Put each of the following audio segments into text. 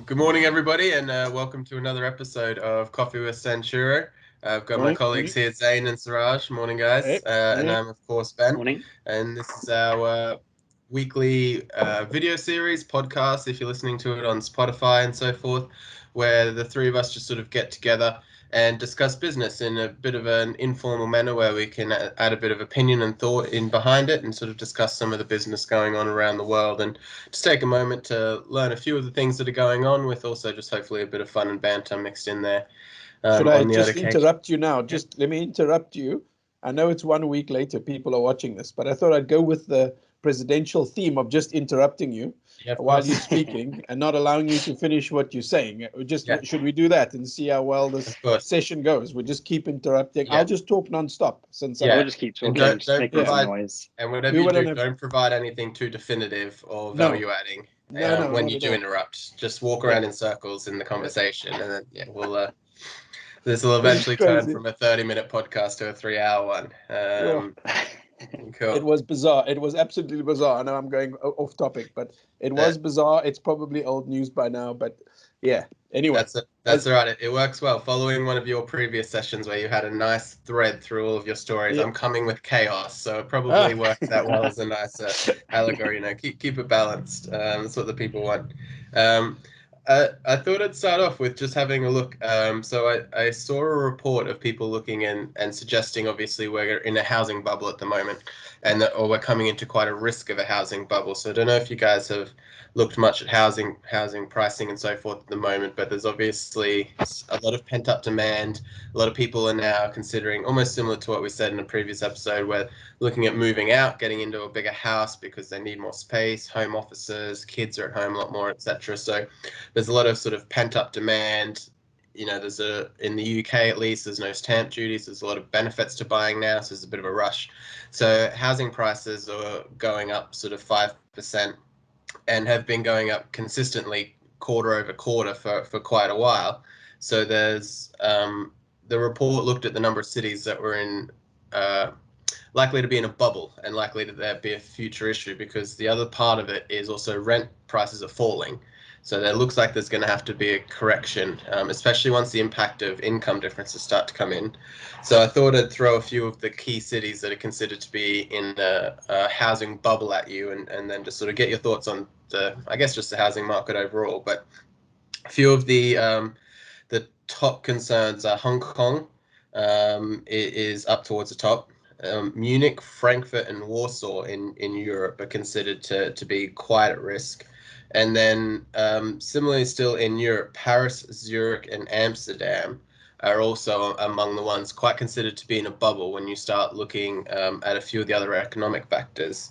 Good morning, everybody, and welcome to another episode of Coffee with Centuro. I've got my colleagues here, Zain and Siraj. Morning, guys. And I'm, of course, Ben. Morning. And this is our weekly video series, podcast, if you're listening to it on Spotify and so forth, where the three of us just sort of get together and discuss business in a bit of an informal manner where we can add a bit of opinion and thought in behind it and sort of discuss some of the business going on around the world and just take a moment to learn a few of the things that are going on with also just hopefully a bit of fun and banter mixed in there. Should I just interrupt you now? Just let me interrupt you. I know it's 1 week later, people are watching this, but I thought I'd go with the presidential theme of just interrupting you while you're speaking and not allowing you to finish what you're saying. Should we do that and see how well this session goes? We'll just keep interrupting. I'll just talk nonstop we'll just keep talking. Don't provide noise. And whatever you do, don't provide anything too definitive or value adding. When you do interrupt, just walk around in circles in the conversation, and then this will eventually turn from a 30-minute podcast to a 3-hour one. Cool. It was bizarre. It was absolutely bizarre. I know I'm going off topic, but it was bizarre. It's probably old news by now, but yeah. Anyway. That's all right. It works well. Following one of your previous sessions where you had a nice thread through all of your stories, I'm coming with chaos, so it probably works that well as a nice allegory. Keep it balanced. That's what the people want. I thought I'd start off with just having a look. So I saw a report of people looking and suggesting, obviously, we're in a housing bubble at the moment, or we're coming into quite a risk of a housing bubble. So I don't know if you guys have looked much at housing pricing and so forth at the moment, but there's obviously a lot of pent-up demand. A lot of people are now considering, almost similar to what we said in a previous episode, where looking at moving out, getting into a bigger house because they need more space, home offices, kids are at home a lot more, etc. So there's a lot of sort of pent-up demand. In the UK at least, there's no stamp duties. There's a lot of benefits to buying now, so there's a bit of a rush. So housing prices are going up sort of 5%. And have been going up consistently quarter over quarter for quite a while. So there's the report looked at the number of cities that were in likely to be in a bubble and likely to there be a future issue, because the other part of it is also rent prices are falling. So there looks like there's going to have to be a correction, especially once the impact of income differences start to come in. So I thought I'd throw a few of the key cities that are considered to be in a housing bubble at you, and then just sort of get your thoughts on just the housing market overall. But a few of the top concerns are Hong Kong. It is up towards the top. Munich, Frankfurt, and Warsaw in Europe are considered to be quite at risk. And then similarly still in Europe, Paris, Zurich, and Amsterdam are also among the ones quite considered to be in a bubble when you start looking at a few of the other economic factors.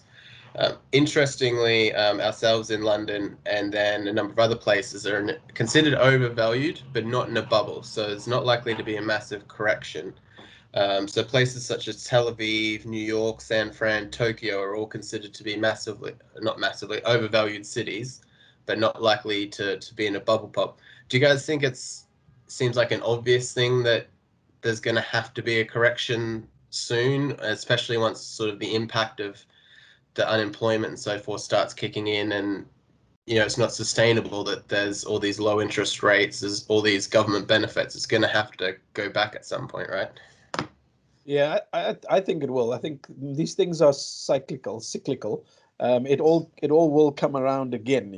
Interestingly, ourselves in London and then a number of other places are considered overvalued, but not in a bubble. So it's not likely to be a massive correction. So places such as Tel Aviv, New York, San Fran, Tokyo are all considered to be not massively overvalued cities, but not likely to be in a bubble pop. Do you guys think seems like an obvious thing that there's going to have to be a correction soon, especially once sort of the impact of the unemployment and so forth starts kicking in, and it's not sustainable that there's all these low interest rates, there's all these government benefits. It's going to have to go back at some point, right? Yeah, I think it will. I think these things are cyclical. It all will come around again.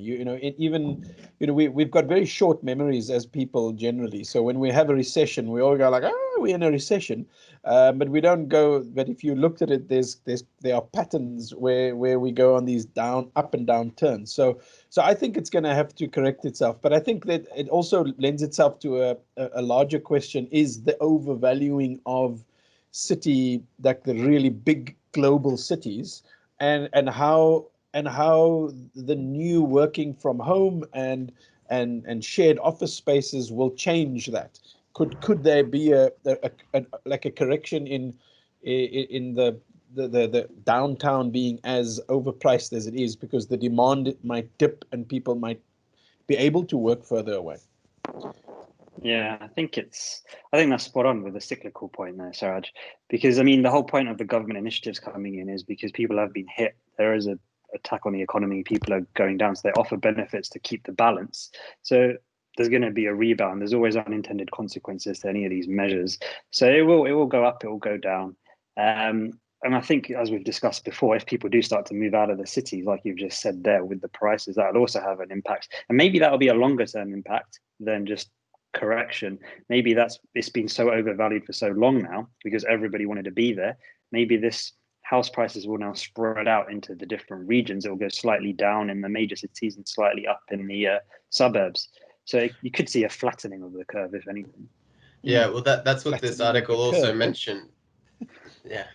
We've got very short memories as people generally. So when we have a recession, we all go like, we're in a recession, but we don't go. But if you looked at it, there are patterns where we go on these up and down turns. So I think it's going to have to correct itself. But I think that it also lends itself to a larger question: is the overvaluing of city, like the really big global cities, and how the new working from home and shared office spaces will change that. Could there be a correction in the downtown being as overpriced as it is, because the demand might dip and people might be able to work further away? Yeah, I think that's spot on with the cyclical point there, Saraj, because the whole point of the government initiatives coming in is because people have been hit. There is a attack on the economy. People are going down, so they offer benefits to keep the balance. So there's going to be a rebound. There's always unintended consequences to any of these measures. So it will go up, it will go down. And I think, as we've discussed before, if people do start to move out of the cities, like you've just said there, with the prices, that'll also have an impact. And maybe that'll be a longer term impact than just correction. Maybe it's been so overvalued for so long now because everybody wanted to be there. Maybe this house prices will now spread out into the different regions. It will go slightly down in the major cities and slightly up in the suburbs. So you could see a flattening of the curve, if anything. Yeah, well, that's what this article also mentioned. Yeah.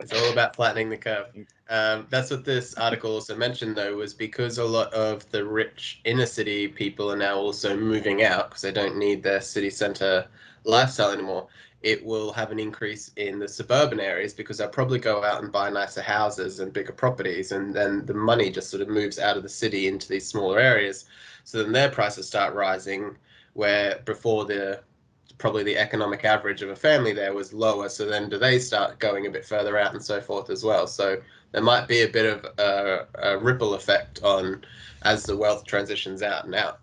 It's all about flattening the curve. That's what this article also mentioned, though, was because a lot of the rich inner city people are now also moving out because they don't need their city centre lifestyle anymore. It will have an increase in the suburban areas because they'll probably go out and buy nicer houses and bigger properties, and then the money just sort of moves out of the city into these smaller areas. So then their prices start rising, where before probably the economic average of a family there was lower, so then do they start going a bit further out and so forth as well. So there might be a bit of a ripple effect on as the wealth transitions out and out.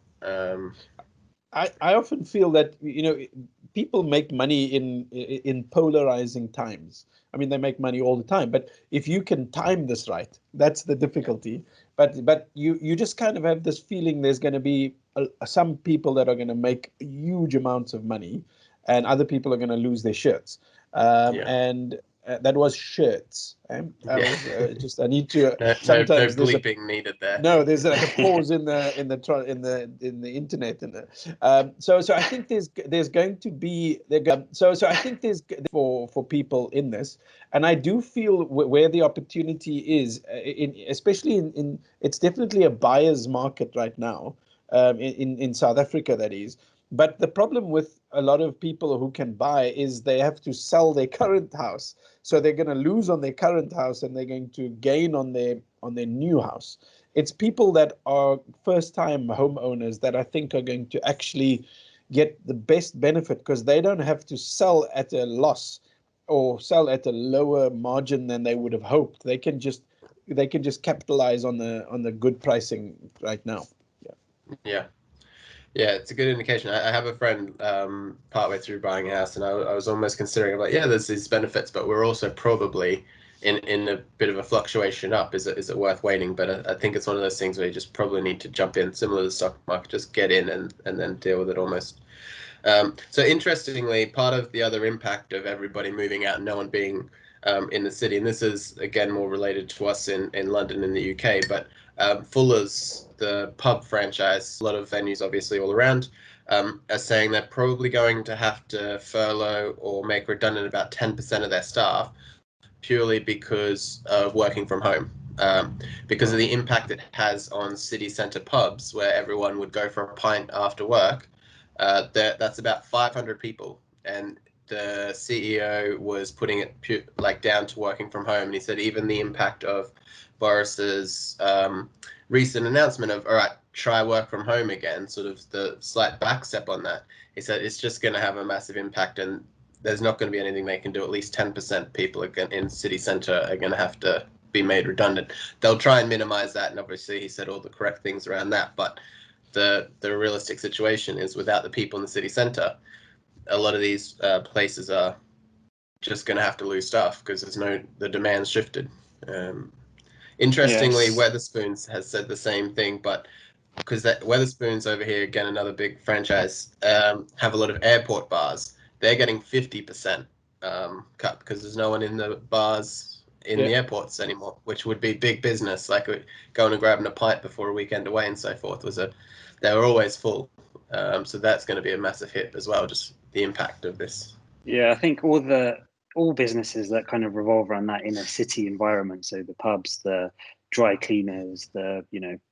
I often feel that, you know, people make money in polarizing times. I mean, they make money all the time, but if you can time this right, that's the difficulty. But you just kind of have this feeling there's going to be some people that are going to make huge amounts of money, and other people are going to lose their shirts. And that was shirts. I need to. Sometimes no bleeping needed there. No, there's like a pause in the internet. So I think there's going to be so I think there's for people in this, and I do feel where the opportunity is, especially in it's definitely a buyer's market right now, in South Africa, that is. But the problem with a lot of people who can buy is they have to sell their current house. So they're going to lose on their current house and they're going to gain on their new house. It's people that are first-time homeowners that I think are going to actually get the best benefit because they don't have to sell at a loss or sell at a lower margin than they would have hoped. They can just capitalize on the good pricing right now. Yeah, it's a good indication. I have a friend partway through buying a house, and I was almost considering like, there's these benefits, but we're also probably in a bit of a fluctuation up. Is it worth waiting? But I think it's one of those things where you just probably need to jump in, similar to the stock market, just get in and then deal with it almost. So interestingly, part of the other impact of everybody moving out and no one being in the city, and this is again more related to us in London in the UK, but Fuller's, the pub franchise, a lot of venues obviously all around, are saying they're probably going to have to furlough or make redundant about 10% of their staff purely because of working from home, because of the impact it has on city centre pubs where everyone would go for a pint after work. That's about 500 people, and the CEO was putting it down to working from home, and he said even the impact of Boris's recent announcement of, all right, try work from home again, sort of the slight back step on that, he said it's just going to have a massive impact, and there's not going to be anything they can do. At least 10% people in city centre are going to have to be made redundant. They'll try and minimize that, and obviously he said all the correct things around that, but the realistic situation is without the people in the city centre, a lot of these places are just going to have to lose staff because the demand's shifted. Interestingly, yes. Wetherspoons has said the same thing, but because Wetherspoons over here, again, another big franchise, have a lot of airport bars. They're getting 50% cut because there's no one in the bars in the airports anymore, which would be big business. Like going and grabbing a pint before a weekend away and so forth they were always full. So that's going to be a massive hit as well, just the impact of this. Yeah, I think all businesses that kind of revolve around that inner city environment, so the pubs, the dry cleaners, the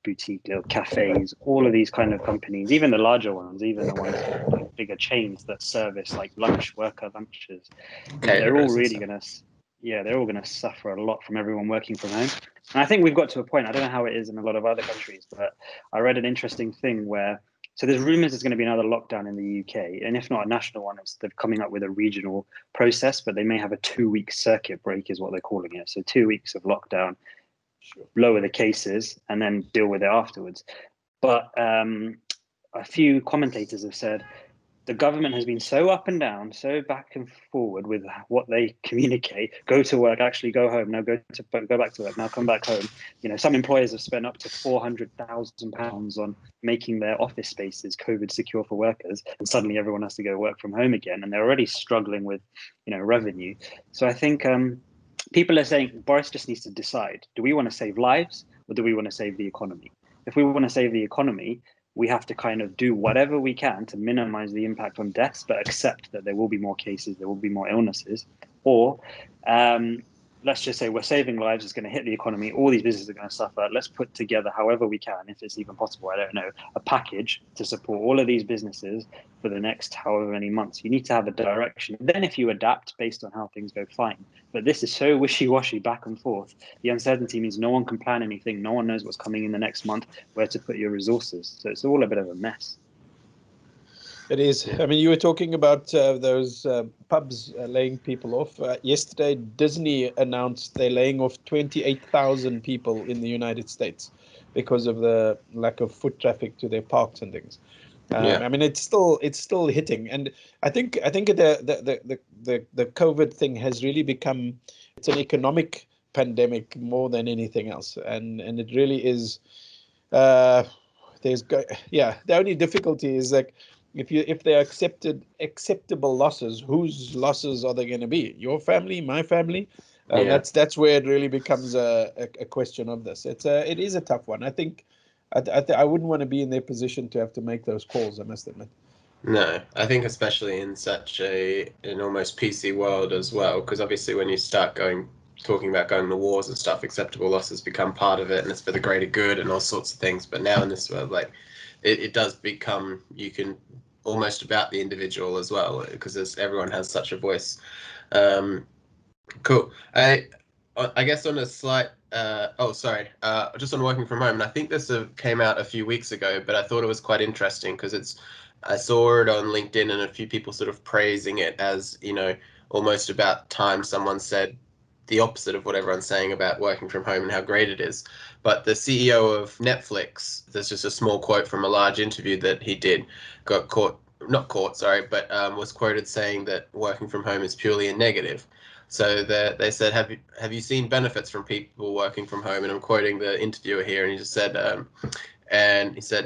boutique little cafes, all of these kind of companies, even the larger ones, even the ones like bigger chains that service like worker lunches, they're all really going to suffer a lot from everyone working from home. And I think we've got to a point, I don't know how it is in a lot of other countries, but I read an interesting thing where, so there's rumours there's going to be another lockdown in the UK, and if not a national one, they're coming up with a regional process, but they may have a 2-week circuit break is what they're calling it. So 2 weeks of lockdown, lower the cases, and then deal with it afterwards. But a few commentators have said the government has been so up and down, so back and forward with what they communicate. Go to work, actually go home. Now go back to work. Now come back home. You know, some employers have spent up to £400,000 on making their office spaces COVID secure for workers, and suddenly everyone has to go work from home again, and they're already struggling with, you know, revenue. So I think people are saying Boris just needs to decide: do we want to save lives or do we want to save the economy? If we want to save the economy, we have to kind of do whatever we can to minimize the impact on deaths, but accept that there will be more cases, there will be more illnesses. Or let's just say we're saving lives, it's going to hit the economy, all these businesses are going to suffer. Let's put together, however we can, if it's even possible, I don't know, a package to support all of these businesses for the next however many months. You need to have a direction. Then if you adapt based on how things go, fine. But this is so wishy-washy back and forth. The uncertainty means no one can plan anything. No one knows what's coming in the next month, where to put your resources. So it's all a bit of a mess. It is. I mean, you were talking about those pubs laying people off. Yesterday, Disney announced they're laying off 28,000 people in the United States because of the lack of foot traffic to their parks and things. I mean, it's still hitting, and I think the COVID thing has really become, it's an economic pandemic more than anything else, and it really is. The only difficulty is like, if they're acceptable losses, whose losses are they going to be? Your family, my family? That's where it really becomes a question of this. It is a tough one. I think I wouldn't want to be in their position to have to make those calls, I must admit. No, I think especially in such an almost PC world as well, because obviously when you start talking about going to wars and stuff, acceptable losses become part of it, and it's for the greater good and all sorts of things. But now in this world, like it does become, you can almost about the individual as well, because everyone has such a voice. Cool. I guess on a slight just on working from home, and I think this came out a few weeks ago, but I thought it was quite interesting because I saw it on LinkedIn and a few people sort of praising it as, you know, almost about time someone said the opposite of what everyone's saying about working from home and how great it is. But the CEO of Netflix, there's just a small quote from a large interview that he did, was quoted saying that working from home is purely a negative. So they said, have you seen benefits from people working from home? And I'm quoting the interviewer here, and he just said,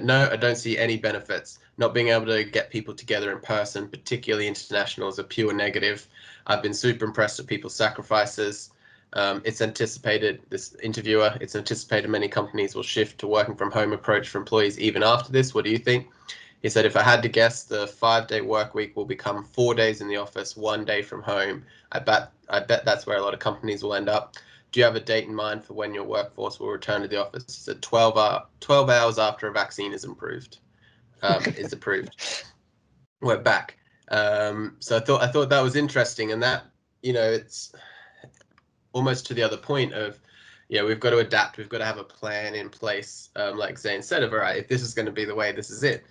no, I don't see any benefits. Not being able to get people together in person, particularly international, is a pure negative. I've been super impressed with people's sacrifices. It's anticipated many companies will shift to working from home approach for employees even after this. What do you think? He said, if I had to guess, the 5-day work week will become 4 days in the office, 1 day from home. I bet that's where a lot of companies will end up. Do you have a date in mind for when your workforce will return to the office? He said 12 hours after a vaccine is approved. We're back. So I thought that was interesting, and that, you know, it's almost to the other point of, you know, we've got to adapt. We've got to have a plan in place, like Zane said, of, all right, if this is going to be the way, this is it.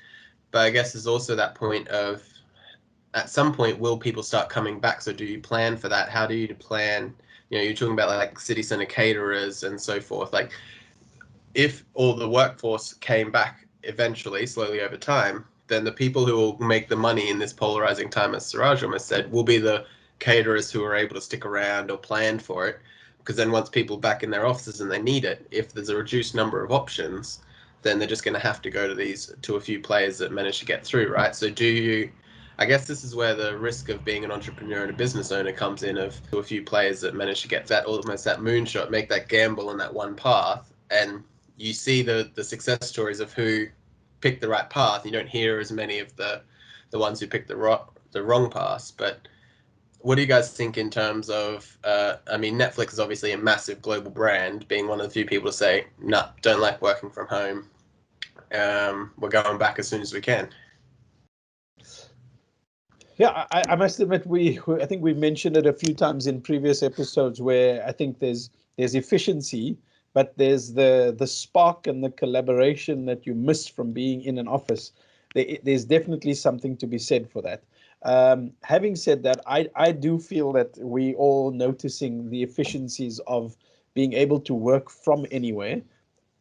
But I guess there's also that point of, at some point, will people start coming back? So do you plan for that? How do you plan? You know, you're talking about like city center caterers and so forth. Like, if all the workforce came back eventually, slowly over time, then the people who will make the money in this polarizing time, as Siraj almost said, will be the caterers who are able to stick around or plan for it. Because then once people back in their offices and they need it, if there's a reduced number of options, then they're just going to have to go to a few players that manage to get through, right? So I guess this is where the risk of being an entrepreneur and a business owner comes in, of a few players that manage to get almost that moonshot, make that gamble on that one path. And you see the success stories of who picked the right path. You don't hear as many of the ones who picked the wrong path. But what do you guys think in terms of, I mean, Netflix is obviously a massive global brand, being one of the few people to say, no, don't like working from home. We're going back as soon as we can. Yeah, I must admit, I think we've mentioned it a few times in previous episodes, where I think there's efficiency, but there's the spark and the collaboration that you miss from being in an office. There's definitely something to be said for that. Having said that, I do feel that we all noticing the efficiencies of being able to work from anywhere,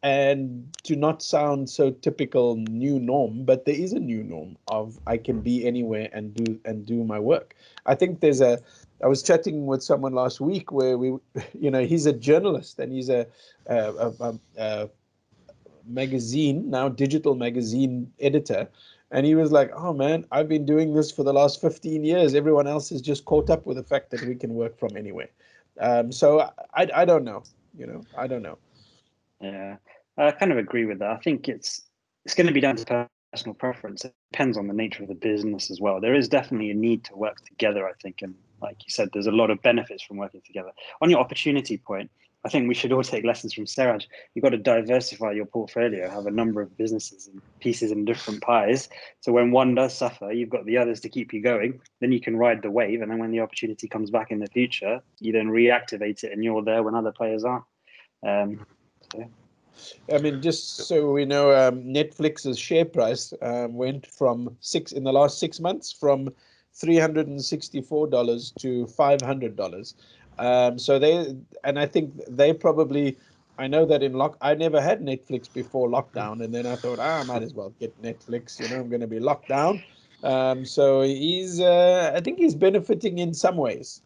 and to not sound so typical new norm, but there is a new norm of I can be anywhere and do my work. I think I was chatting with someone last week where he's a journalist and he's a magazine, now digital magazine editor. And he was like, oh man, I've been doing this for the last 15 years. Everyone else is just caught up with the fact that we can work from anywhere. So I don't know, I don't know. Yeah, I kind of agree with that. I think it's going to be down to personal preference. It depends on the nature of the business as well. There is definitely a need to work together, I think. And like you said, there's a lot of benefits from working together. On your opportunity point, I think we should all take lessons from Seraj. You've got to diversify your portfolio, have a number of businesses and pieces in different pies. So when one does suffer, you've got the others to keep you going. Then you can ride the wave. And then when the opportunity comes back in the future, you then reactivate it and you're there when other players aren't. I mean, just so we know, Netflix's share price went from in the last 6 months from $364 to $500. And I think they probably, I know that I never had Netflix before lockdown, and then I thought, I might as well get Netflix. I'm going to be locked down. So I think he's benefiting in some ways.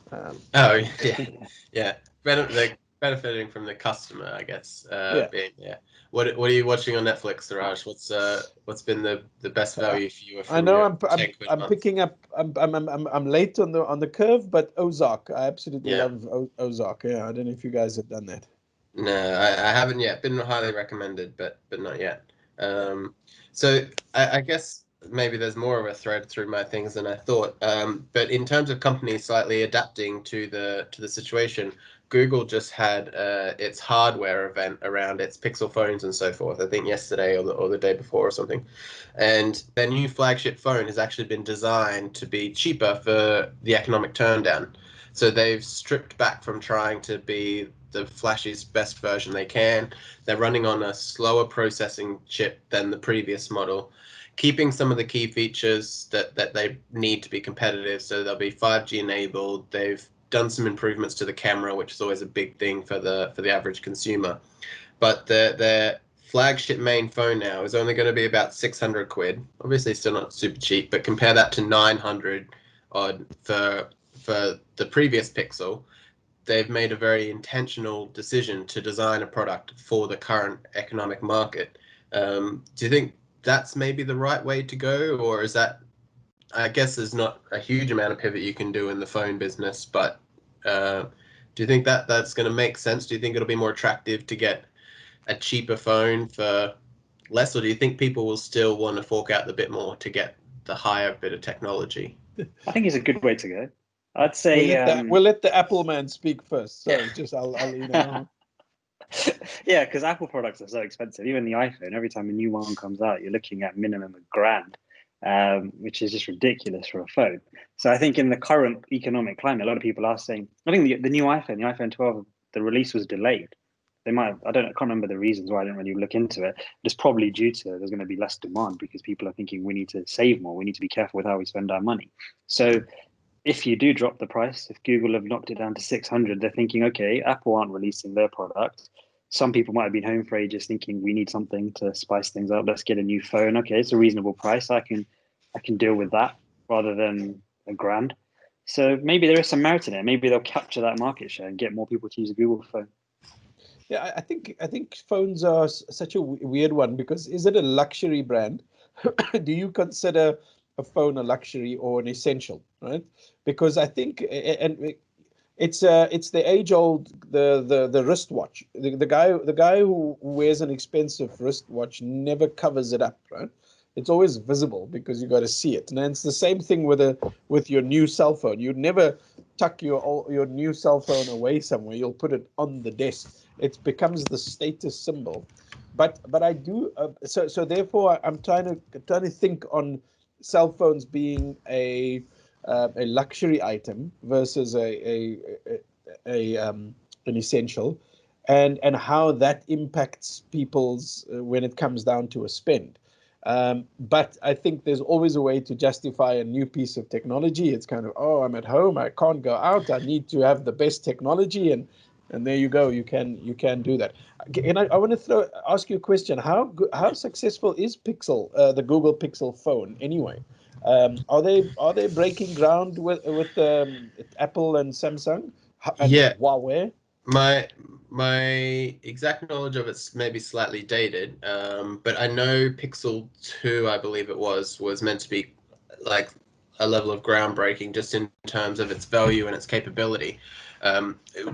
Oh yeah, yeah. They're benefiting from the customer, I guess. What are you watching on Netflix, Suraj? What's been the best value for you? I know I'm picking up. I'm late on the curve, but Ozark. I absolutely love Ozark. Yeah, I don't know if you guys have done that. No, I haven't yet. Been highly recommended, but not yet. So I guess maybe there's more of a thread through my things than I thought. But in terms of companies slightly adapting to the situation, Google just had its hardware event around its Pixel phones and so forth. I think yesterday or the day before or something. And their new flagship phone has actually been designed to be cheaper for the economic turndown. So they've stripped back from trying to be the flashiest, best version they can. They're running on a slower processing chip than the previous model, keeping some of the key features that they need to be competitive. So they'll be 5G enabled. They've done some improvements to the camera, which is always a big thing for the average consumer. But their flagship main phone now is only going to be about 600 quid. Obviously still not super cheap, but compare that to 900 odd for the previous Pixel. They've made a very intentional decision to design a product for the current economic market. Do you think that's maybe the right way to go, or is that, I guess there's not a huge amount of pivot you can do in the phone business, but do you think that's going to make sense? Do you think it'll be more attractive to get a cheaper phone for less, or do you think people will still want to fork out the bit more to get the higher bit of technology? I think it's a good way to go. I'd say we'll let the Apple man speak first. Sorry, just I'll Yeah, because Apple products are so expensive. Even the iPhone, every time a new one comes out, you're looking at minimum $1,000, which is just ridiculous for a phone. So I think in the current economic climate, a lot of people are saying, I think the new iPhone, the iPhone 12, the release was delayed. They might have, I can't remember the reasons why. I didn't really look into it. It's probably due to there's going to be less demand because people are thinking we need to save more. We need to be careful with how we spend our money. So if you do drop the price, if Google have knocked it down to 600, they're thinking, okay, Apple aren't releasing their product. Some people might have been home for ages thinking we need something to spice things up. Let's get a new phone. Okay, it's a reasonable price. I can deal with that rather than $1,000. So maybe there is some merit in it. Maybe they'll capture that market share and get more people to use a Google phone. Yeah, I think phones are such a weird one because is it a luxury brand? Do you consider a phone a luxury or an essential, right? Because I think, and it's the age old the wristwatch. The guy who wears an expensive wristwatch never covers it up, right? It's always visible because you got to see it. And it's the same thing with your new cell phone. You'd never tuck your new cell phone away somewhere. You'll put it on the desk. It becomes the status symbol. But I do so therefore I'm trying to think on cell phones being a luxury item versus an essential, and how that impacts people's when it comes down to a spend. But I think there's always a way to justify a new piece of technology. It's kind of, I'm at home, I can't go out, I need to have the best technology, and and there you go. You can do that. And I want to ask you a question. How successful is Pixel, the Google Pixel phone anyway? Are they breaking ground with Apple and Samsung and Yeah, Huawei? my exact knowledge of it's maybe slightly dated, but I know Pixel 2, I believe it was meant to be like a level of groundbreaking just in terms of its value and its capability.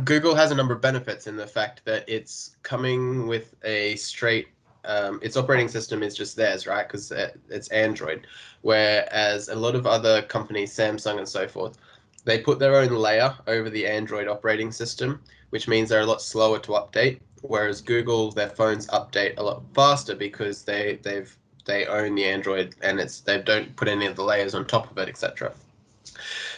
Google has a number of benefits in the fact that it's coming with a straight, its operating system is just theirs, right? Because it's Android, whereas a lot of other companies, Samsung and so forth, they put their own layer over the Android operating system, which means they're a lot slower to update. Whereas Google, their phones update a lot faster because they own the Android and they don't put any of the layers on top of it, etc.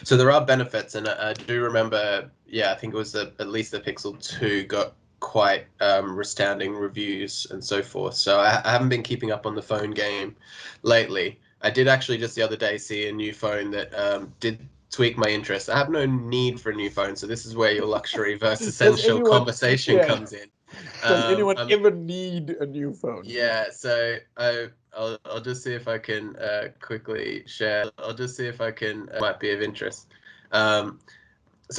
So there are benefits, and I do remember, I think it was at least the Pixel 2 got quite resounding reviews and so forth. So I haven't been keeping up on the phone game lately. I did actually just the other day see a new phone that did tweak my interest. I have no need for a new phone, so this is where your luxury versus essential conversation comes in. Does anyone ever need a new phone? Yeah, so I'll just see if I can quickly share. I'll just see if I can might be of interest. So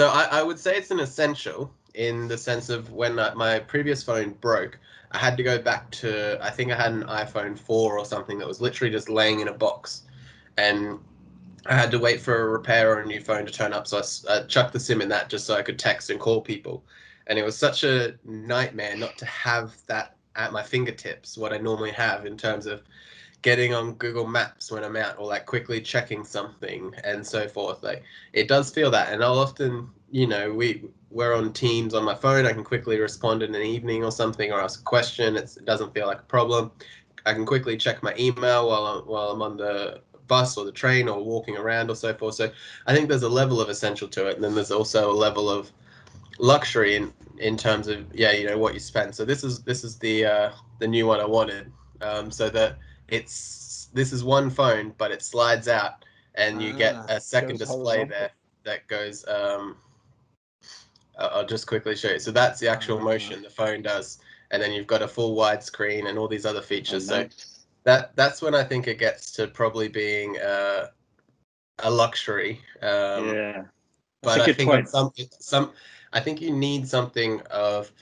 I would say it's an essential in the sense of when my previous phone broke, I had to go back to, I think I had an iPhone 4 or something that was literally just laying in a box, and I had to wait for a repair or a new phone to turn up, so I chucked the SIM in that just so I could text and call people. And it was such a nightmare not to have that at my fingertips, what I normally have in terms of getting on Google Maps when I'm out, or like quickly checking something and so forth. Like, it does feel that, and I'll often, we're on Teams on my phone. I can quickly respond in an evening or something, or ask a question. It doesn't feel like a problem. I can quickly check my email while I'm on the bus or the train or walking around or so forth. So I think there's a level of essential to it, and then there's also a level of luxury in terms of what you spend. So this is the new one I wanted, so that this is one phone, but it slides out and you get a second display there that goes. I'll just quickly show you. So that's the actual motion the phone does, and then you've got a full widescreen and all these other features. Oh, nice. So that's when I think it gets to probably being a luxury. Yeah, that's but a good point. I think you need something of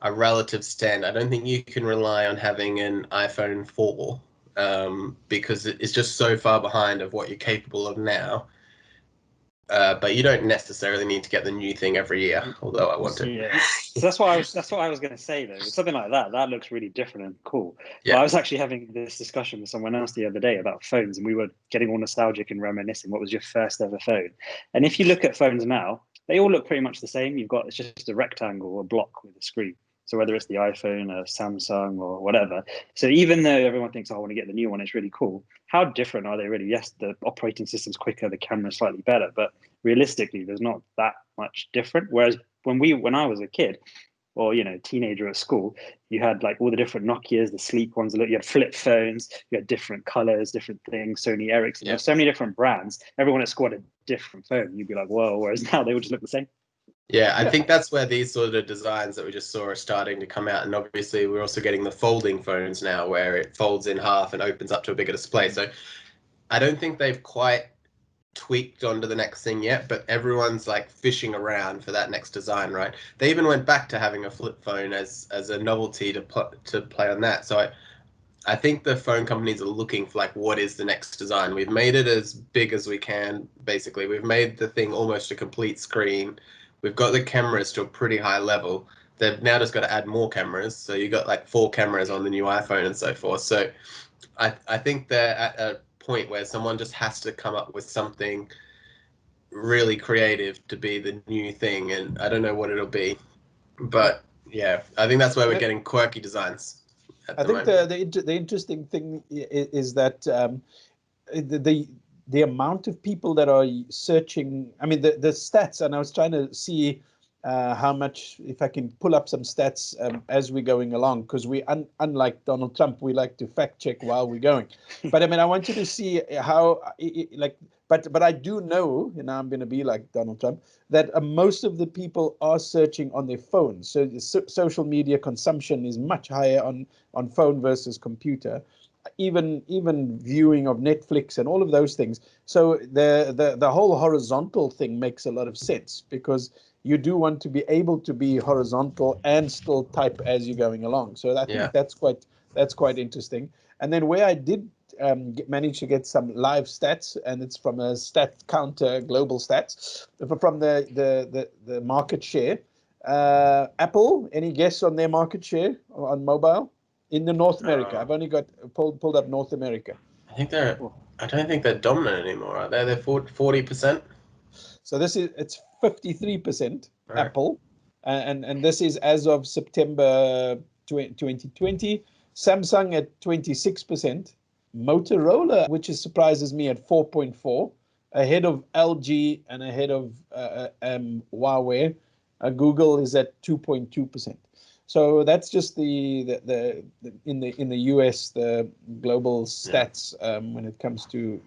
a relative standard. I don't think you can rely on having an iPhone 4 because it's just so far behind of what you're capable of now. But you don't necessarily need to get the new thing every year, although I want to. Yeah, so that's what I was going to say though. Something like that looks really different and cool. Yeah. But I was actually having this discussion with someone else the other day about phones, and we were getting all nostalgic and reminiscing. What was your first ever phone? And if you look at phones now, they all look pretty much the same. It's just a rectangle or a block with a screen. So whether it's the iPhone or Samsung or whatever. So even though everyone thinks, I want to get the new one, it's really cool. How different are they really? Yes, the operating system's quicker, the camera's slightly better, but realistically, there's not that much different. Whereas when I was a kid, or teenager at school, you had like all the different Nokias, the sleek ones. You had flip phones, you had different colors, different things. Sony Ericsson, There's so many different brands. Everyone at school had a different phone. You'd be like, whoa. Whereas now they all just look the same. Yeah, I think that's where these sort of designs that we just saw are starting to come out. And obviously, we're also getting the folding phones now where it folds in half and opens up to a bigger display. So I don't think they've quite tweaked onto the next thing yet, but everyone's like fishing around for that next design, right? They even went back to having a flip phone as a novelty to play on that. So I think the phone companies are looking for like, what is the next design? We've made it as big as we can, basically. We've made the thing almost a complete screen. We've got the cameras to a pretty high level. They've now just got to add more cameras. So you got like 4 cameras on the new iPhone and so forth. So I think they're at a point where someone just has to come up with something really creative to be the new thing. And I don't know what it'll be. But yeah, I think that's where we're getting quirky designs. I think the interesting thing is that the amount of people that are searching, I mean, the stats, and I was trying to see how much, if I can pull up some stats as we're going along, because we, unlike Donald Trump, we like to fact check while we're going. But I mean, I want you to see how, but I do know, and I'm going to be like Donald Trump, that most of the people are searching on their phones. So the social media consumption is much higher on phone versus computer. Even viewing of Netflix and all of those things. So the whole horizontal thing makes a lot of sense, because you do want to be able to be horizontal and still type as you're going along. So I think that's quite interesting. And then where I did manage to get some live stats, and it's from a stat counter, global stats, from the market share. Apple, any guess on their market share on mobile in the North America? I've only got pulled up North America. I don't think they're dominant anymore, are they? They're 40%. So it's 53% Apple, and this is as of September 2020. Samsung at 26%. Motorola, which surprises me, at 4.4, ahead of LG and ahead of Huawei. Google is at 2.2%. So that's just the in the US, the global stats when it comes to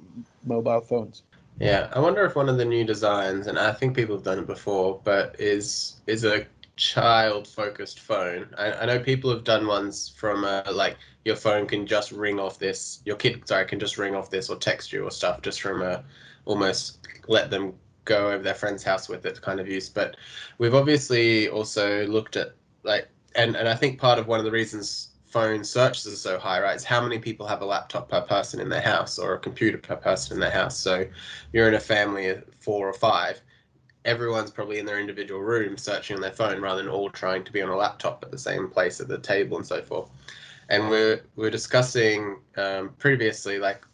mobile phones. Yeah, I wonder if one of the new designs, and I think people have done it before, but is a child-focused phone. I know people have done ones from like your phone can just ring off this, your kid, sorry, can just ring off this or text you or stuff, just from almost let them go over their friend's house with it kind of use. But we've obviously also looked at like, and I think part of one of the reasons phone searches are so high, right, is how many people have a laptop per person in their house or a computer per person in their house. So you're in a family of 4 or 5, everyone's probably in their individual room searching on their phone rather than all trying to be on a laptop at the same place at the table and so forth. And we're discussing previously, like,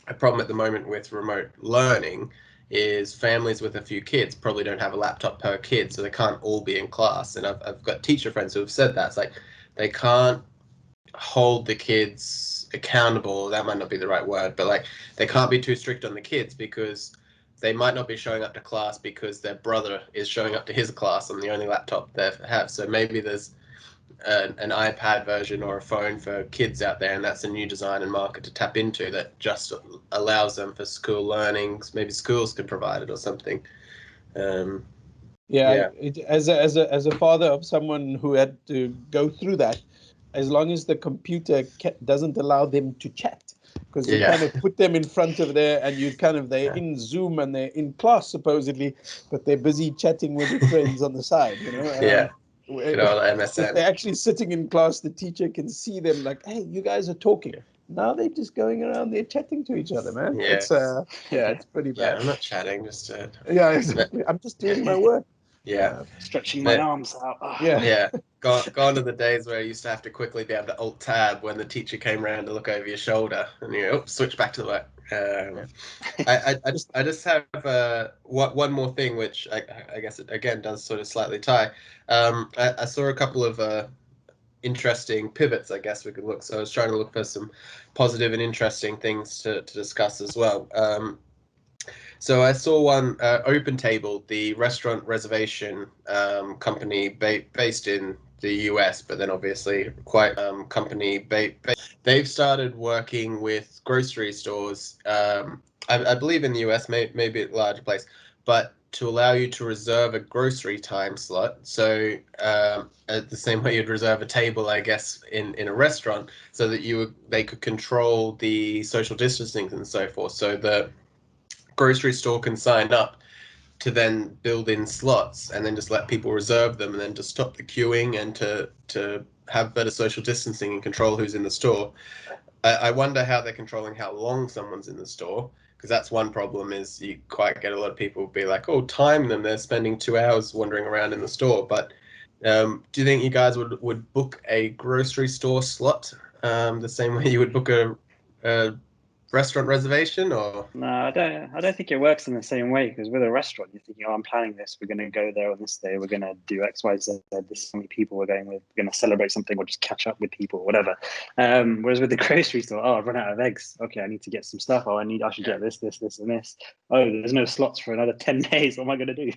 a problem at the moment with remote learning is families with a few kids probably don't have a laptop per kid, so they can't all be in class. And I've got teacher friends who have said that. It's like they can't hold the kids accountable. That might not be the right word, but like they can't be too strict on the kids because they might not be showing up to class because their brother is showing up to his class on the only laptop they have. So maybe there's an iPad version or a phone for kids out there, and that's a new design and market to tap into that just allows them for school learnings. Maybe schools could provide it or something. As a father of someone who had to go through that, as long as the computer doesn't allow them to chat, because you kind of put them in front of there, and they're in Zoom and they're in class supposedly, but they're busy chatting with their friends on the side, you know. Good old MSN. If they're actually sitting in class, the teacher can see them like, hey, you guys are talking. Now they're just going around there chatting to each other, man. It's pretty bad. Yeah, I'm not chatting, just exactly. I'm just doing my work. Stretching my arms out. Gone are the days where you used to have to quickly be able to alt tab when the teacher came around to look over your shoulder, and you switch back to the work. I just have one more thing, which I guess it again does sort of slightly tie. I saw a couple of interesting pivots, I guess we could look. So I was trying to look for some positive and interesting things to discuss as well. So I saw one, Open Table, the restaurant reservation company based in the US, but then obviously quite company they've started working with grocery stores. I believe in the US, maybe a larger place, but to allow you to reserve a grocery time slot. So the same way you'd reserve a table, I guess, in a restaurant, so that they could control the social distancing and so forth. So the grocery store can sign up to then build in slots and then just let people reserve them, and then to stop the queuing and to have better social distancing and control who's in the store. I wonder how they're controlling how long someone's in the store, because that's one problem, is you quite get a lot of people be like, oh, time them, they're spending 2 hours wandering around in the store. But do you think you guys would book a grocery store slot the same way you would book a restaurant reservation? Or no, I don't think it works in the same way, because with a restaurant you're thinking, oh, I'm planning this, we're going to go there on this day, we're going to do XYZ, this is how many people we're going with, we're going to celebrate something or just catch up with people, whatever. Whereas with the grocery store, oh, I've run out of eggs, okay, I need to get some stuff, I should get this and this. Oh, there's no slots for another 10 days, what am I going to do?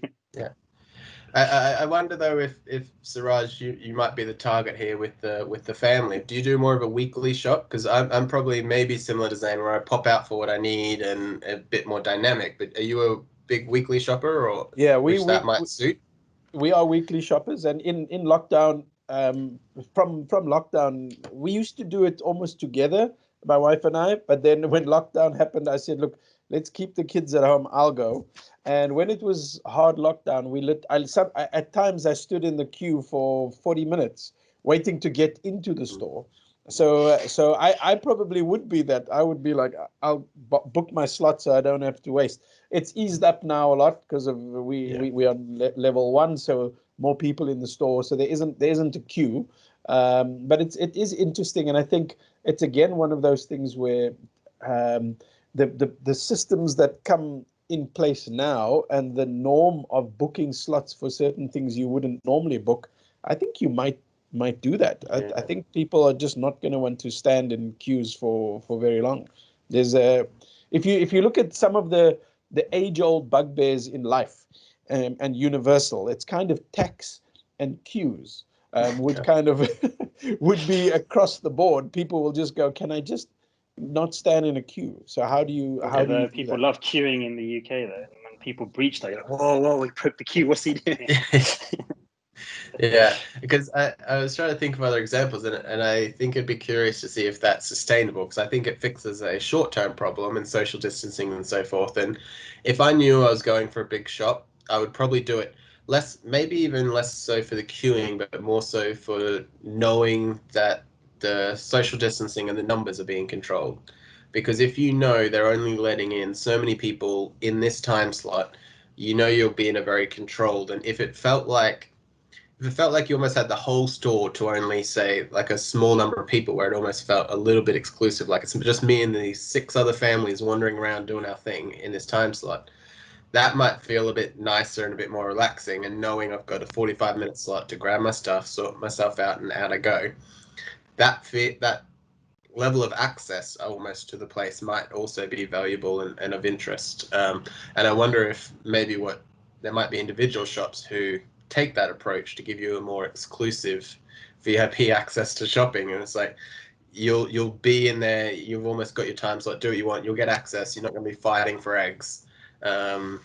I wonder though if Siraj, you might be the target here with the family. Do you do more of a weekly shop? Because I'm probably maybe similar to Zane, where I pop out for what I need and a bit more dynamic. But are you a big weekly shopper, or Yeah, which that might suit? we are weekly shoppers, and in lockdown, from lockdown, we used to do it almost together, my wife and I. But then when lockdown happened, I said, look, let's keep the kids at home. I'll go. And when it was hard lockdown, at times I stood in the queue for 40 minutes waiting to get into the store. So I probably would be that. I would be like, I'll book my slot so I don't have to waste. It's eased up now a lot because of we are on level 1, so more people in the store, so there isn't a queue. But it is interesting, and I think it's again one of those things where the systems that come in place now and the norm of booking slots for certain things you wouldn't normally book, I think you might do that. I think people are just not going to want to stand in queues for very long. There's a if you look at some of the age-old bugbears in life, and universal, it's kind of tax and queues, would kind of would be across the board. People will just go, can I just not stand in a queue? So how do you do people that? love queuing in the UK though. When people breach that, you're like, whoa, we broke the queue. What's he doing? Yeah, because I was trying to think of other examples, and I think I'd be curious to see if that's sustainable, because I think it fixes a short-term problem in social distancing and so forth. And if I knew I was going for a big shop, I would probably do it less, maybe even less so for the queuing, but more so for knowing that the social distancing and the numbers are being controlled. Because if you know they're only letting in so many people in this time slot, you know you'll be in a very controlled. And if it felt like you almost had the whole store to only say like a small number of people, where it almost felt a little bit exclusive, like it's just me and these 6 other families wandering around doing our thing in this time slot, that might feel a bit nicer and a bit more relaxing. And knowing I've got a 45-minute slot to grab my stuff, sort myself out, and out I go, that level of access almost to the place might also be valuable and of interest. And I wonder if maybe there might be individual shops who take that approach to give you a more exclusive VIP access to shopping. And it's like you'll be in there, you've almost got your time slot, do what you want, you'll get access, you're not going to be fighting for eggs. I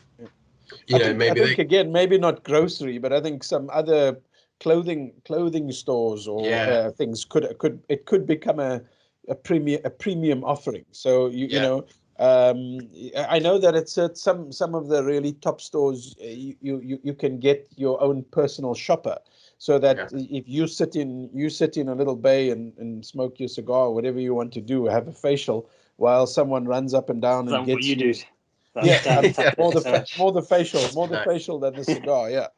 think again, maybe not grocery, but I think some other clothing stores or things could become a premium offering. So you know, I know that it's at some of the really top stores, you can get your own personal shopper, so that if you sit in a little bay and smoke your cigar, or whatever you want to do, have a facial while someone runs up and down and gets you. More the facial than the cigar.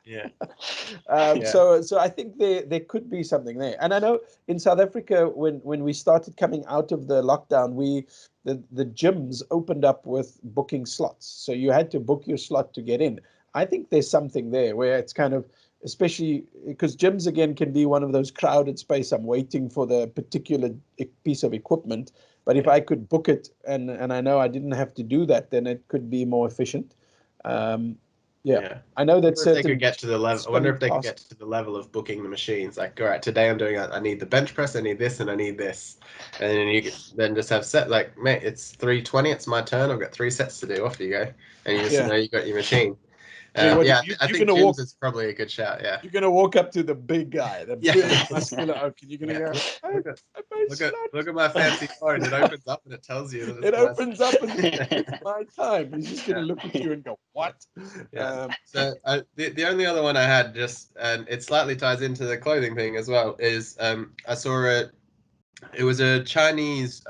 So I think there could be something there. And I know in South Africa, when we started coming out of the lockdown, the gyms opened up with booking slots, so you had to book your slot to get in. I think there's something there where it's kind of, especially because gyms again can be one of those crowded space. I'm waiting for the particular piece of equipment. But if I could book it and I know I didn't have to do that, then it could be more efficient. I know that I wonder if they could get to the level of booking the machines. Like, all right, today I need the bench press, I need this, and I need this. And then you then just have set, like, mate, it's 3:20, it's my turn, I've got 3 sets to do, off you go. And you just know you got your machine. I think gyms is probably a good shout. Yeah, you're gonna walk up to the big guy, the big muscular oak, and you're gonna go, look at my fancy phone. It opens up and it tells you that it opens up and it's my time. He's just gonna look at you and go, what? So the only other one I had, and it slightly ties into the clothing thing as well, is I saw it was a Chinese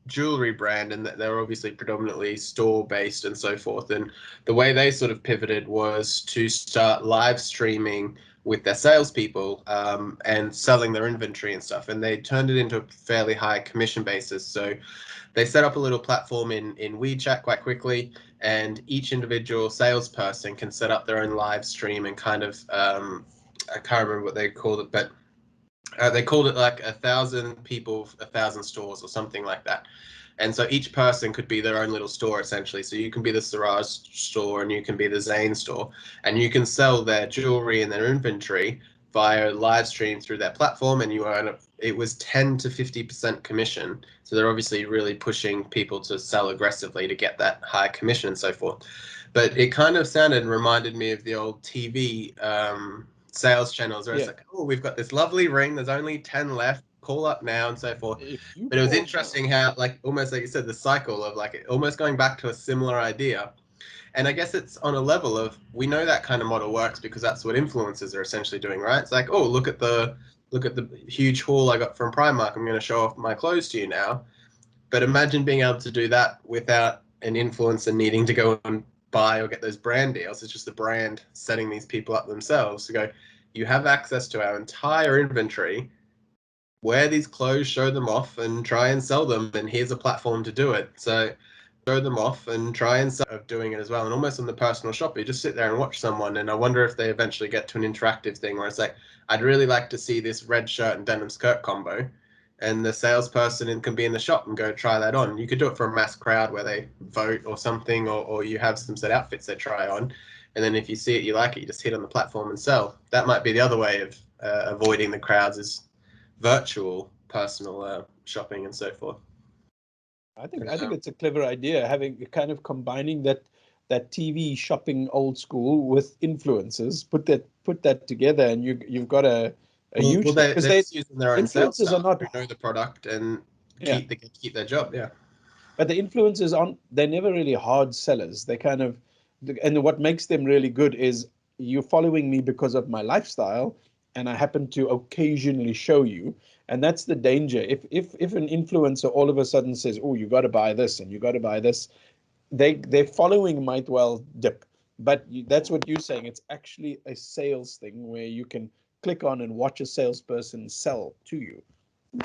jewelry brand, and they're obviously predominantly store based and so forth. And the way they sort of pivoted was to start live streaming with their salespeople and selling their inventory and stuff. And they turned it into a fairly high commission basis. So they set up a little platform in WeChat quite quickly, and each individual salesperson can set up their own live stream and kind of I can't remember what they called it, but they called it like 1,000 people, 1,000 stores, or something like that. And so each person could be their own little store essentially. So you can be the Siraj store and you can be the Zane store, and you can sell their jewelry and their inventory via live stream through their platform, and you earn it was 10 to 50% commission. So they're obviously really pushing people to sell aggressively to get that high commission and so forth. But it kind of sounded and reminded me of the old TV sales channels where it's like, oh, we've got this lovely ring, there's only 10 left, call up now and so forth. But it was interesting how, like, almost like you said, the cycle of like almost going back to a similar idea. And I guess it's on a level of, we know that kind of model works because that's what influencers are essentially doing, right? It's like, oh, look at the huge haul I got from Primark, I'm going to show off my clothes to you now. But imagine being able to do that without an influencer needing to go and buy or get those brand deals. It's just the brand setting these people up themselves to go, you have access to our entire inventory, wear these clothes, show them off and try and sell them, and here's a platform to do it. So show them off and try and sell of doing it as well. And almost on the personal shopper, you just sit there and watch someone, and I wonder if they eventually get to an interactive thing where it's like, I'd really like to see this red shirt and denim skirt combo, and the salesperson can be in the shop and go try that on. You could do it for a mass crowd where they vote or something, or you have some set outfits they try on, and then if you see it, you like it, you just hit on the platform and sell. That might be the other way of avoiding the crowds, is virtual personal shopping and so forth. I think it's a clever idea, having kind of combining that TV shopping old school with influencers. Put that together, and you've got a huge, because they're using their own sales influencers are not who know the product and keep their job. Yeah. But the influencers they're never really hard sellers. They kind of, and what makes them really good is you're following me because of my lifestyle, and I happen to occasionally show you. And that's the danger. If an influencer all of a sudden says, oh, you got to buy this and you got to buy this, their following might well dip. But that's what you're saying. It's actually a sales thing where you can click on and watch a salesperson sell to you.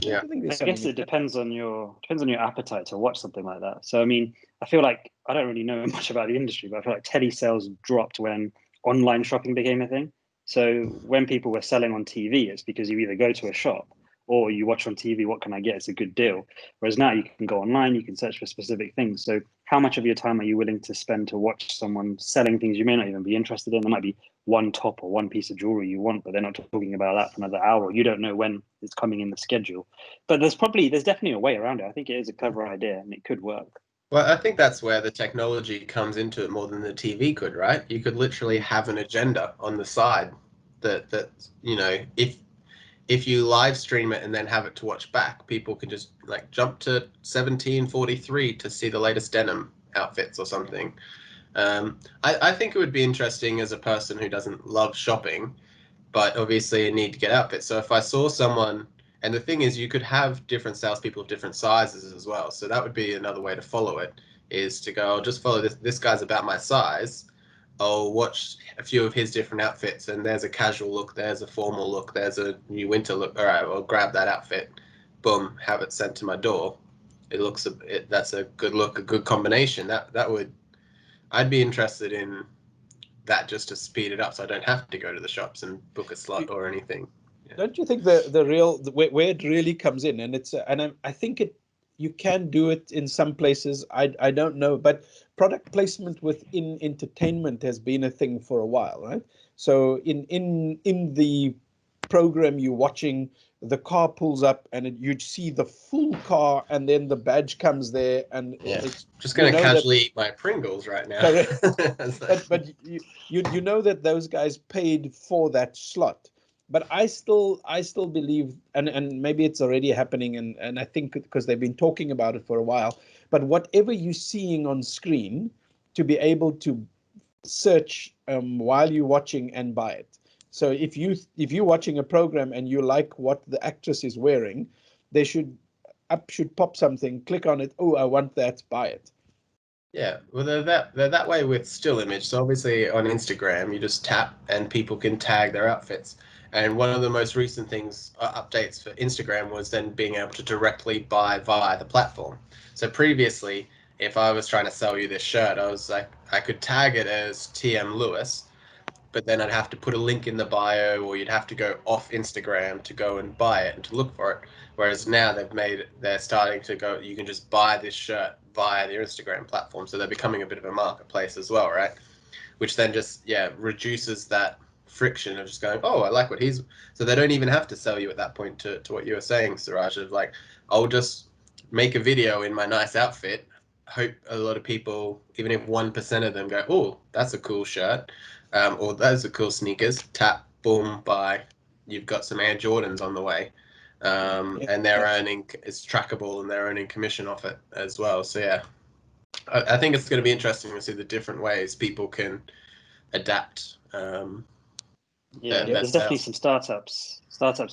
Yeah, I guess it depends on your appetite to watch something like that. So I mean, I feel like I don't really know much about the industry, but I feel like telesales dropped when online shopping became a thing. So when people were selling on TV, it's because you either go to a shop or you watch on TV, what can I get? It's a good deal. Whereas now you can go online, you can search for specific things. So how much of your time are you willing to spend to watch someone selling things you may not even be interested in? There might be one top or one piece of jewelry you want, but they're not talking about that for another hour. You don't know when it's coming in the schedule. But there's definitely a way around it. I think it is a clever idea and it could work. Well, I think that's where the technology comes into it more than the TV could, right? You could literally have an agenda on the side that if you live stream it and then have it to watch back, people can just like jump to 1743 to see the latest denim outfits or something. I think it would be interesting as a person who doesn't love shopping, but obviously need to get outfits. So if I saw someone, and the thing is, you could have different salespeople of different sizes as well. So that would be another way to follow it, is to go, I'll just follow this guy's about my size. I'll watch a few of his different outfits, and there's a casual look, there's a formal look, there's a new winter look. All right, I'll grab that outfit, boom, have it sent to my door. That's a good look, a good combination. I'd be interested in that just to speed it up, so I don't have to go to the shops and book a slot or anything. Yeah. Don't you think where it really comes in, and I think you can do it in some places. I don't know, but product placement within entertainment has been a thing for a while, right? So in the program you're watching, the car pulls up and you'd see the full car, and then the badge comes there, and it's just going to casually eat my Pringles right now. but you know that those guys paid for that slot. But I still believe, and maybe it's already happening, and I think because they've been talking about it for a while, but whatever you're seeing on screen, to be able to search while you're watching and buy it. So if you're watching a program and you like what the actress is wearing, they should pop something, click on it, oh, I want that, buy it. Yeah, well, they're that way with still image. So obviously on Instagram, you just tap and people can tag their outfits. And one of the most recent updates for Instagram was then being able to directly buy via the platform. So previously, if I was trying to sell you this shirt, I was like, I could tag it as TM Lewis, but then I'd have to put a link in the bio, or you'd have to go off Instagram to go and buy it and to look for it. Whereas now they're starting to go, you can just buy this shirt via their Instagram platform. So they're becoming a bit of a marketplace as well, right? Which then just, reduces that friction of just going, oh, I like what he's, so they don't even have to sell you at that point, to what you were saying, Suraj, of like, I'll just make a video in my nice outfit, hope a lot of people, even if 1% of them go, oh, that's a cool shirt, or those are cool sneakers, tap, boom, buy, you've got some Air Jordans on the way. And they're earning, it's trackable, and they're earning commission off it as well. So yeah, I think it's going to be interesting to see the different ways people can adapt. There's definitely some startups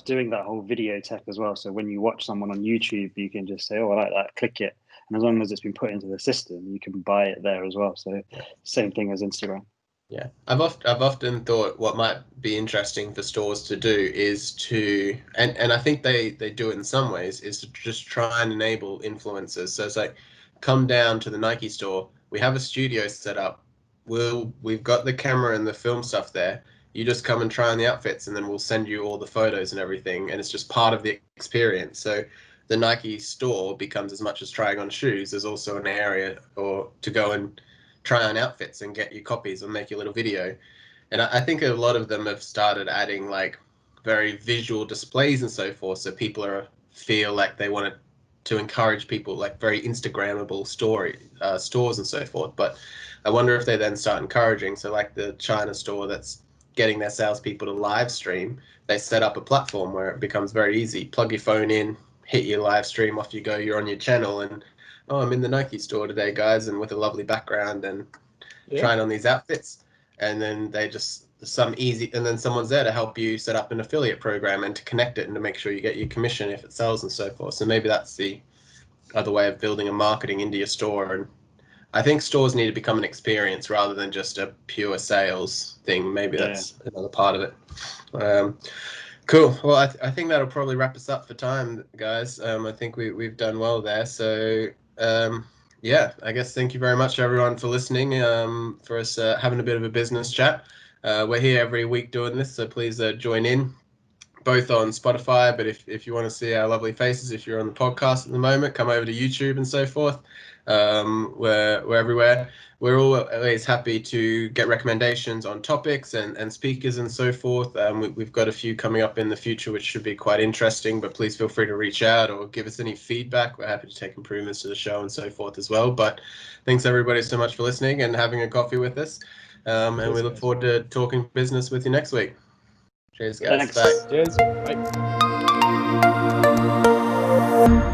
doing that whole video tech as well. So when you watch someone on YouTube, you can just say, oh, I like that, click it, and as long as it's been put into the system, you can buy it there as well. So same thing as Instagram. Yeah, I've often thought what might be interesting for stores to do is to, and I think they do it in some ways, is to just try and enable influencers. So it's like, come down to the Nike store, we have a studio set up, we've got the camera and the film stuff there, you just come and try on the outfits, and then we'll send you all the photos and everything, and it's just part of the experience. So the Nike store becomes, as much as trying on shoes, there's also an area or to go and try on outfits and get you copies or make your little video. And I think a lot of them have started adding like very visual displays and so forth, so people feel like they want to encourage people, like very Instagrammable stores and so forth. But I wonder if they then start encouraging, so like the China store that's getting their salespeople to live stream, they set up a platform where it becomes very easy. Plug your phone in, hit your live stream, off you go, you're on your channel, and oh, I'm in the Nike store today, guys, and with a lovely background and trying on these outfits. And then they just, and then someone's there to help you set up an affiliate program and to connect it and to make sure you get your commission if it sells and so forth. So maybe that's the other way of building a marketing into your store. And I think stores need to become an experience rather than just a pure sales thing. Maybe that's another part of it. Cool. Well, I think that'll probably wrap us up for time, guys. I think we've done well there. So I guess thank you very much, everyone, for listening, for us having a bit of a business chat. We're here every week doing this, so please join in, both on Spotify, but if you want to see our lovely faces, if you're on the podcast at the moment, come over to YouTube and so forth. We're everywhere. We're always happy to get recommendations on topics and speakers and so forth. We've got a few coming up in the future, which should be quite interesting, but please feel free to reach out or give us any feedback. We're happy to take improvements to the show and so forth as well. But thanks everybody so much for listening and having a coffee with us. And we look forward to talking business with you next week. Cheers, guys. Thanks. Bye. Cheers. Bye.